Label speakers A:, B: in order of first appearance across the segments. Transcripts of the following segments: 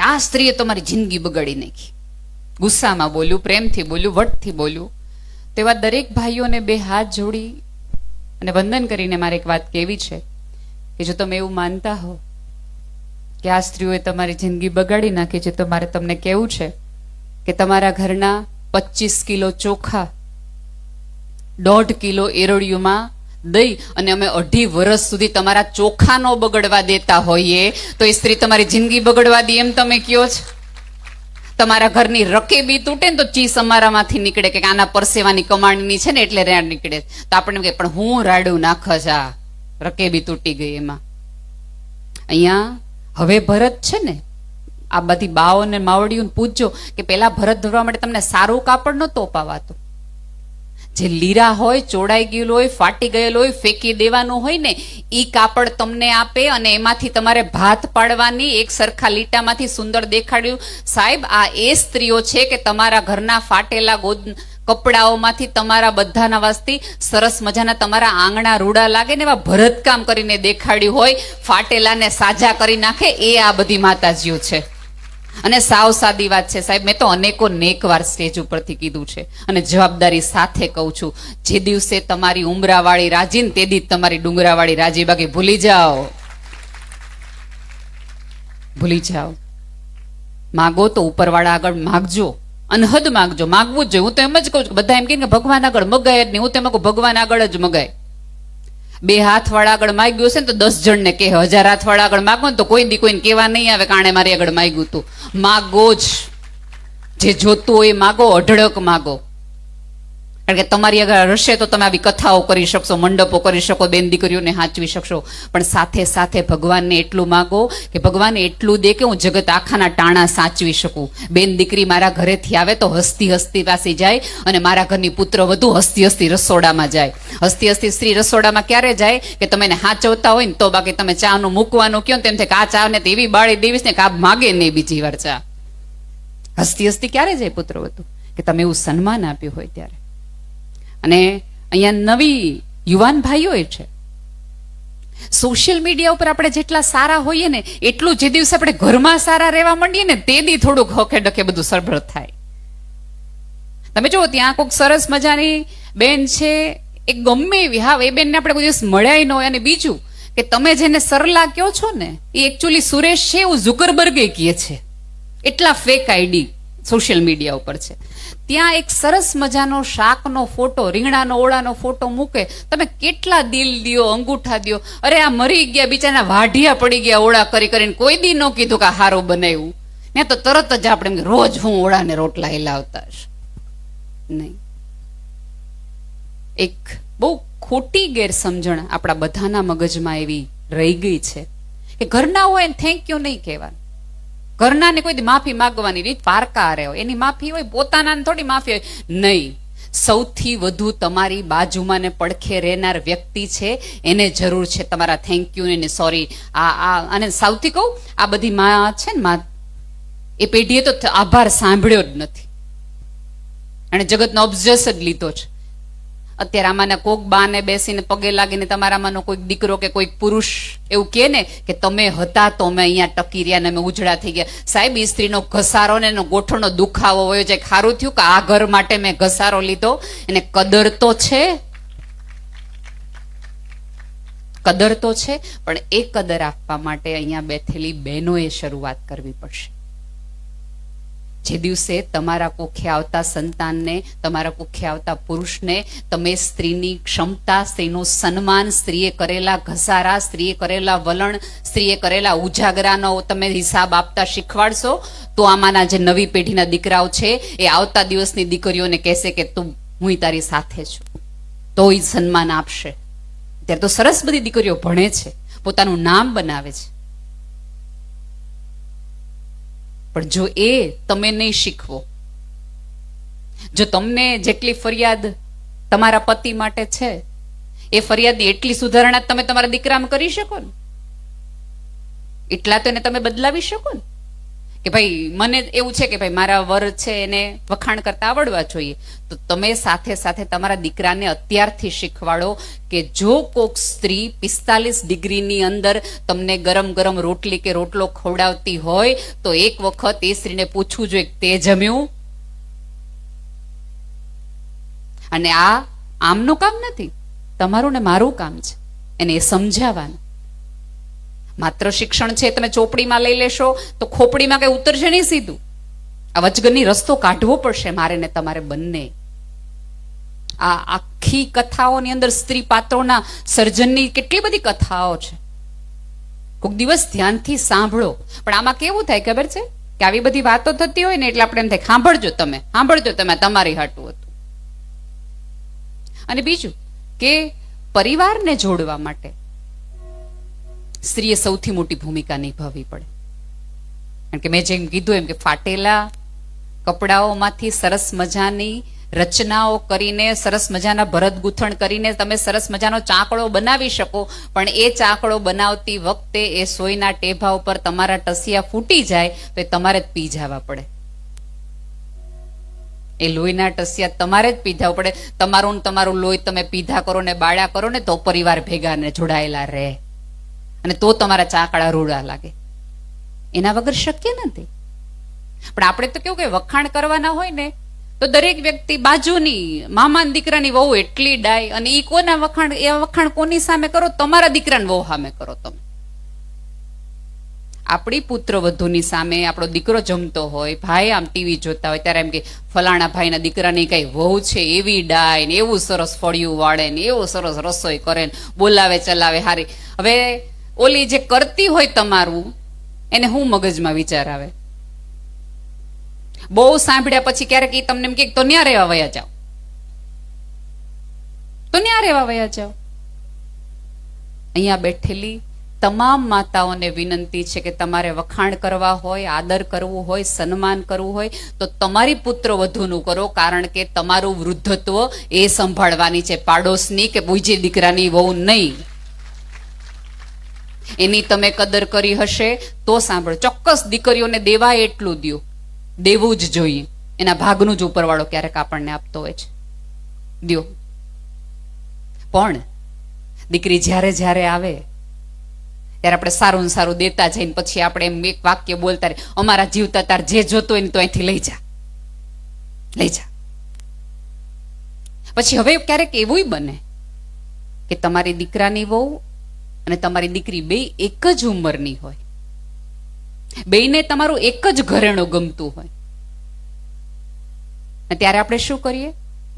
A: કે આ સ્ત્રીએ તમારી જિંદગી બગાડી નાખી. ગુસ્સામાં બોલ્યું, પ્રેમથી બોલ્યું, વટથી બોલ્યું. તેવા દરેક ભાઈઓને બે હાથ જોડી અને વંદન કરીને મારે એક વાત કહેવી છે કે જો તમે એવું માનતા હો કે આ સ્ત્રીઓએ તમારી જિંદગી બગાડી નાખી છે, તો મારે તમને કહેવું છે કે તમારા ઘરના 25 કિલો ચોખા 1.5 કિલો એરડિયુંમાં દઈ અને અમે 2.5 વર્ષ સુધી તમારા ચોખા નો બગડવા દેતા હોઈએ તો એ સ્ત્રી તમારી જિંદગી બગડવા દે એમ તમે કયો છો? તમારા ઘરની રકેબી તૂટે ને તો ચીસ અમારામાંથી નીકળે કે આના પરસેવાની કમાણીની છે ને એટલે રાડ નીકળે, તો આપણે કે પણ હું રાડું નાખસ, આ રકેબી તૂટી ગઈ એમાં. અહીંયા હવે ભરત છે ને, આ બધી બાઓ ને માવડીઓને પૂછજો કે પેલા ભરત ધરવા માટે તમને સારું કાપડ નહોતું અપાવાતું. જે લીરા હોય, ચોડાઈ ગયેલું હોય, ફાટી ગયેલું હોય, ફેંકી દેવાનું હોય ને, ઈ કાપડ તમને આપે અને એમાંથી તમારે ભાત પાડવાની. એક સરખા લીટામાંથી સુંદર દેખાડ્યું, સાહેબ આ એ સ્ત્રીઓ છે કે તમારા ઘરના ફાટેલા કપડાઓમાંથી તમારા બધાના વાસ્તી સરસ મજાના તમારા આંગણા રૂડા લાગે ને એવા ભરતકામ કરીને દેખાડ્યું હોય, ફાટેલાને સાજા કરી નાખે. એ આ બધી માતાજીઓ છે. અને સાવ સાદી વાત છે સાહેબ, મેં તો અનેકો નેકવાર સ્ટેજ ઉપરથી કીધું છે અને જવાબદારી સાથે કહું છું, જે દિવસે તમારી ઉમરાવાળી રાજી ને તે દી તમારી ડુંગરાવાળી રાજી. બાકી ભૂલી જાઓ, ભૂલી જાઓ. માગો તો ઉપરવાળા આગળ માગજો, અનહદ માગજો, માગવું જ જોઈએ. હું તો એમ જ કહું છું, બધા એમ કે ભગવાન આગળ મગાય જ નહીં. હું તો એમ કહું ભગવાન આગળ જ મગાય. 2 હાથ વાળા આગળ માગ્યું છે ને તો 10 જણને કહે, 1000 હાથ વાળા આગળ માગો ને તો કોઈ દી કોઈને કહેવા નહીં આવે કાણે મારી આગળ માગ્યું તું. માગો જ, જે જોતું હોય માગો, અઢળક માગો. કારણ કે તમારી આગળ હશે તો તમે આવી કથાઓ કરી શકશો, મંડપો કરી શકો, બેન દીકરીઓને સાચવી શકશો. પણ સાથે સાથે ભગવાનને એટલું માગો કે ભગવાન એટલું દે કે હું જગત આખાના ટાણા સાચવી શકું. બેન દીકરી મારા ઘરેથી આવે તો હસતી હસતી પાસી જાય અને મારા ઘરની પુત્ર વધુ હસતી હસતી રસોડામાં જાય. હસતી હસતી સ્ત્રી રસોડામાં ક્યારે જાય કે તમે એને સાચવતા હોય ને તો. બાકી તમે ચાનું મૂકવાનું કહો ને તેમ થાય કે આ ચા ને તો એવી બાળી દેવીશ ને કે આ માગે નહીં બીજી વાર ચા. હસતી હસતી ક્યારે જાય પુત્ર વધુ? કે તમે એવું સન્માન આપ્યું હોય ત્યારે. અને અહીંયા નવી યુવાન ભાઈઓ એ છે, સોશિયલ મીડિયા ઉપર આપણે જેટલા સારા હોઈએ ને એટલું જે દિવસે આપણે ઘરમાં સારા રહેવા માંડીએ ને તે દી થોડુંક હોખે ડખે બધું સરભર થાય. તમે જુઓ ત્યાં કોઈક સરસ મજાની બેન છે, એક ગમે એવી, હા એ બેનને આપણે કોઈ દિવસ મળ્યા ન હોય. અને બીજું કે તમે જેને સરલા કહો છો ને એ એકચ્યુઅલી સુરેશ છે એવું ઝુકરબર્ગે કહે છે. એટલા ફેક આઈડી સોશિયલ મીડિયા ઉપર છે. ત્યાં એક સરસ મજાનો શાકનો ફોટો, રીંગણાનો ઓળાનો ફોટો મૂકે, તમે કેટલા દિલ દિયો, અંગૂઠા દિયો. અરે આ મરી ગયા બિચારા, વાઢિયા પડી ગયા ઓળા કરી કરીને. કોઈ દી ન કીધું કે હારું બનાવ્યું ને, તો તરત જ આપણે રોજ હું ઓળા ને રોટલા હિલાવતા હશે નહીં. એક બહુ ખોટી ગેરસમજણ આપણા બધાના મગજમાં એવી રહી ગઈ છે કે ઘરના હોય ને થેન્ક યુ નહીં કહેવાનું. ઘરનાને કોઈ માફી માંગવાની રીત પારકા રહ્યો, એની માફી હોય, પોતાના થોડી માફી હોય નહીં. સૌથી વધુ તમારી બાજુમાં ને પડખે રહેનાર વ્યક્તિ છે એને જરૂર છે તમારા થેન્ક યુ ને સોરી. અને સૌથી કહું, આ બધી માં છે ને, માં એ પેઢીએ તો આભાર સાંભળ્યો જ નથી અને જગતનો અબજસ જ લીધો છે. અત્યારે આમાંના કોક બાને બેસીને પગે લાગીને તમારામાંનો કોઈક દીકરો કે કોઈક પુરુષ એવું કહે ને કે તમે હતા તો અમે અહીંયા ટકી રહ્યા ને અમે ઉજળા થઈ ગયા. સાહેબ એ સ્ત્રીનો ઘસારો ને એનો ગોઠણનો દુખાવો હોય છે. ખારું થયું કે આ ઘર માટે મેં ઘસારો લીધો. એને કદર તો છે, કદર તો છે, પણ એ કદર આપવા માટે અહીંયા બેઠેલી બહેનોએ શરૂઆત કરવી પડશે. જે દિવસે તમારા કોખે આવતા સંતાનને, તમારા કોખે આવતા પુરુષને તમે સ્ત્રીની ક્ષમતા, સ્ત્રીનું સન્માન, સ્ત્રીએ કરેલા ઘસારા, સ્ત્રીએ કરેલા વલણ, સ્ત્રીએ કરેલા ઉજાગરાનો તમે હિસાબ આપતા શીખવાડશો તો આમાંના જે નવી પેઢીના દીકરાઓ છે એ આવતા દિવસની દીકરીઓને કહેશે કે તું હું તારી સાથે છું, તો એ સન્માન આપશે. ત્યારે તો સરસ બધી દીકરીઓ ભણે છે, પોતાનું નામ બનાવે છે. પણ જો એ તમે નહીં શીખવો, જો તમને જેટલી ફરિયાદ તમારા પતિ માટે છે એ ફરિયાદની એટલી સુધારણા તમે તમારા દીકરામાં કરી શકો ને, એટલા તો એને તમે બદલાવી શકો ને. કે ભાઈ મને એવું છે કે ભાઈ મારા વર છે એને વખાણ કરતા આવડવા જોઈએ, તો તમે સાથે સાથે તમારા દીકરાને અત્યારથી શીખવાડો કે જો કોક સ્ત્રી 45 ડિગ્રીની અંદર તમને ગરમ ગરમ રોટલી કે રોટલો ખવડાવતી હોય તો એક વખત એ સ્ત્રીને પૂછવું જોઈએ તે જમ્યું. અને આ આમનું કામ નથી, તમારું ને મારું કામ છે એને એ સમજાવવાનું. માત્ર શિક્ષણ છે તમે ચોપડીમાં લઈ લેશો તો ખોપડીમાં કઈ ઉતરશે નહીં સીધું. આ વચગરની રસ્તો કાઢવો પડશે મારે ને તમારે બંને. આ આખી કથાઓની અંદર સ્ત્રી પાત્રોના સર્જનની કેટલી બધી કથાઓ છે. કોઈક દિવસ ધ્યાનથી સાંભળો. પણ આમાં કેવું થાય ખબર છે કે આવી બધી વાતો થતી હોય ને એટલે આપણે એમ થાય સાંભળજો તમે તમારી હાટું હતું. અને બીજું કે પરિવારને જોડવા માટે સ્ત્રીએ સૌથી મોટી ભૂમિકા નિભાવવી પડે. કારણ કે મેં જેમ કીધું એમ કે ફાટેલા કપડાઓમાંથી સરસ મજાની રચનાઓ કરીને, સરસ મજાના ભરત ગૂંથણ કરીને તમે સરસ મજાનો ચાકડો બનાવી શકો, પણ એ ચાકડો બનાવતી વખતે એ સોયના ટેભા ઉપર તમારા ટસિયા ફૂટી જાય તો એ તમારે જ પી જવા પડે. એ લોહીના ટસિયા તમારે જ પીધા પડે. તમારું લોહી તમે પીધા કરો ને બાળ્યા કરો ને તો પરિવાર ભેગા ને જોડાયેલા રહે, અને તો તમારા ચાકડા રૂડા લાગે. એના વગર શક્ય નથી. પણ આપણે તો કેવું કે વખાણ કરવાના હોય ને તો દરેક વ્યક્તિ બાજુની મામા દીકરાની વહુ એટલી ડાય, અને એ કોના વખાણ, એ વખાણ કોની સામે કરો? તમારા દીકરાની વહુ સામે કરો. તમે આપણી પુત્ર વધુની સામે આપણો દીકરો જમતો હોય, ભાઈ આમ ટીવી જોતા હોય ત્યારે એમ કે ફલાણા ભાઈના દીકરાની કઈ વહુ છે એવી ડાય ને એવું સરસ ફળિયું વાળે ને એવું સરસ રસોઈ કરે ને બોલાવે ચલાવે હારી. હવે ઓલી જે કરતી હોય તમારું એને હું મગજમાં વિચાર આવે? બહુ સાંભળ્યા પછી ક્યારેક એ તમને એમ કે તો ન્યા રહેવા વયા જાઓ, તો ન્યા રહેવા વયા જાઓ. અહીંયા બેઠેલી તમામ માતાઓને વિનંતી છે કે તમારે વખાણ કરવા હોય, આદર કરવું હોય, સન્માન કરવું હોય તો તમારી પુત્ર વધુનું કરો. કારણ કે તમારું વૃદ્ધત્વ એ સંભાળવાની છે, પાડોશની કે બીજી દીકરાની વહુ નહીં. એની તમે કદર કરી હશે તો સાંભળો. ચોક્કસ દીકરીઓને દેવા એટલું દો, દેવું જ જોઈએ. એના ભાગનું જ ઉપરવાળો ક્યારેક આપણને આપતો હોય છે, દો. પણ દીકરી જ્યારે જ્યારે આવે ત્યારે આપણે સારું ને સારું દેતા જઈને પછી આપણે એમ એક વાક્ય બોલતા રહે, અમારા જીવતા તાર જે જોતો હોય ને તો અહીંથી લઈ જા. પછી હવે ક્યારેક એવું બને કે તમારી દીકરાની વહુ અને તમારી દીકરી બે એક જ ઉંમરની હોય, બેયને તમારું એક જ ઘરેણું ગમતું હોય, અને ત્યારે આપણે શું કરીએ?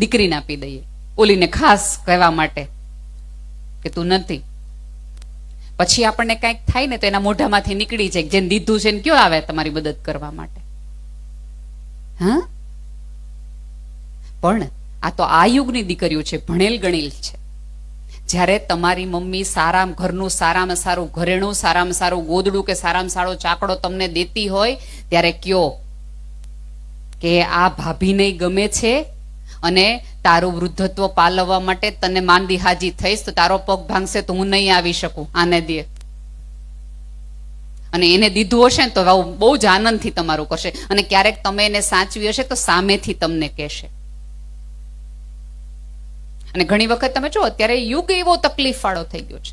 A: દીકરીને આપી દઈએ, ઓલીને ખાસ કહેવા માટે કે તું નથી. પછી આપણને કંઈક થાય ને તો એના મોઢામાંથી નીકળી જાય જેને દીધું છે ને કયો આવે તમારી મદદ કરવા માટે. હા, પણ આ તો આ યુગની દીકરીઓ છે, ભણેલ ગણેલ છે. જ્યારે તમારી મમ્મી ઘરનું સારામાં સારું ઘરેણું, સારામાં સારું ગોદડું કે સારામાં સારો ચાકડો તમને દેતી હોય ત્યારે કયો કે આ ભાભીને ગમે છે અને તારું વૃદ્ધત્વ પાલવવા માટે તને માંદી હાજી થઈશ તો તારો પગ ભાંગશે તો હું નહીં આવી શકું, આને દે. અને એને દીધું હશે ને તો બહુ જ આનંદથી તમારું કરશે, અને ક્યારેક તમે એને સાચવી હશે તો સામેથી તમને કહેશે. અને ઘણી વખત તમે જો અત્યારે યુગ એવો તકલીફ વાળો થઈ ગયો છે,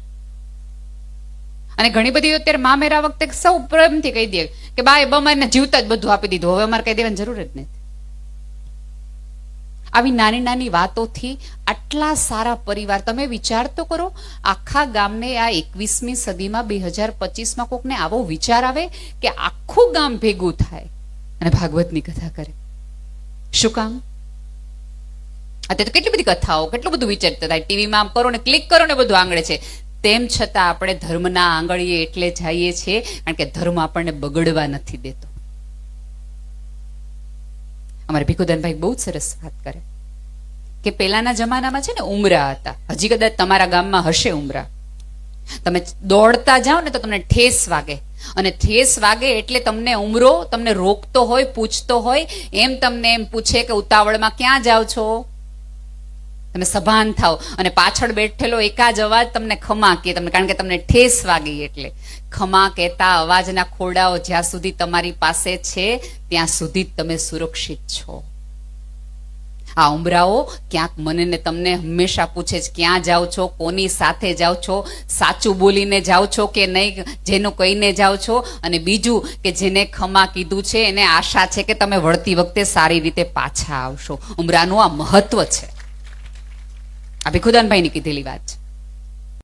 A: અને ઘણી બધી અત્યારે મામેરા વખતે સૌ પ્રેમથી કહી દે કે બાય બમાને જીવતા જ બધું આપી દીધું, હવે અમારે કહી દેવાની જરૂર જ નથી. આવી નાની નાની વાતોથી આટલા સારા પરિવાર, તમે વિચાર તો કરો, આખા ગામને આ 21મી સદીમાં 2025માં કોકને આવો વિચાર આવે કે આખું ગામ ભેગું થાય અને ભાગવતની કથા કરે. શું કામ? અત્યારે તો કેટલી બધી કથાઓ, કેટલું બધું વિચારતા થાય. ટીવીમાં આમ કરો ને ક્લિક કરો ને બધું આંગળે છે. તેમ છતાં આપણે ધર્મના આંગળીએ એટલે જઈએ છીએ કારણ કે ધર્મ આપણને બગડવા નથી દેતો. અમારે ભીખુદાનભાઈ બહુ જ સરસ વાત કરે કે પહેલાના જમાનામાં છે ને ઉમરા હતા, હજી કદાચ તમારા ગામમાં હશે ઉમરા. તમે દોડતા જાઓ ને તો તમને ઠેસ વાગે, અને ઠેસ વાગે એટલે તમને ઉમરો તમને રોકતો હોય, પૂછતો હોય, એમ તમને એમ પૂછે કે ઉતાવળમાં ક્યાં જાઓ છો? તમે સભાન થાવ, અને પાછળ બેઠેલો એકાજ અવાજ તમને ખમા કે તમને, કારણ કે તમને ઠેસ વાગી એટલે ખમા કહેતા અવાજના ખોરડાઓ જ્યાં સુધી તમારી પાસે છે ત્યાં સુધી જ તમે સુરક્ષિત છો. આ ઉમરાઓ ક્યાંક મને ને તમને હંમેશા પૂછે છે ક્યાં જાઓ છો, કોની સાથે જાઓ છો, સાચું બોલીને જાઓ છો કે નહીં, જેનું કહીને જાઓ છો, અને બીજું કે જેને ખમા કીધું છે એને આશા છે કે તમે વળતી વખતે સારી રીતે પાછા આવશો. ઉમરાનું આ મહત્વ છે. આ ભીખુદાનભાઈની કીધેલી વાત છે.